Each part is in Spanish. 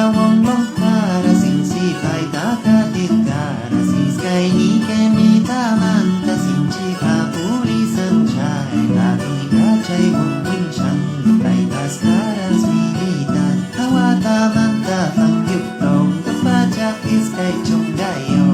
wong long para sin si pai ta ta tit cara si sky ni ke mi ta man ta sin chi pa puri san chai la ni ga chai wong win chan pai ta staras milita tawa ta man ta fang yup dong ta fa chak is kai chung gai yo.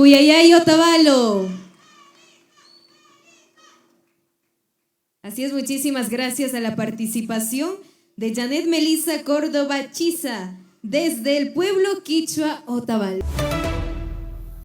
Juyayay Otavalo. Así es, muchísimas gracias a la participación de Janet Melissa Córdoba Chiza desde el pueblo quichua Otavalo.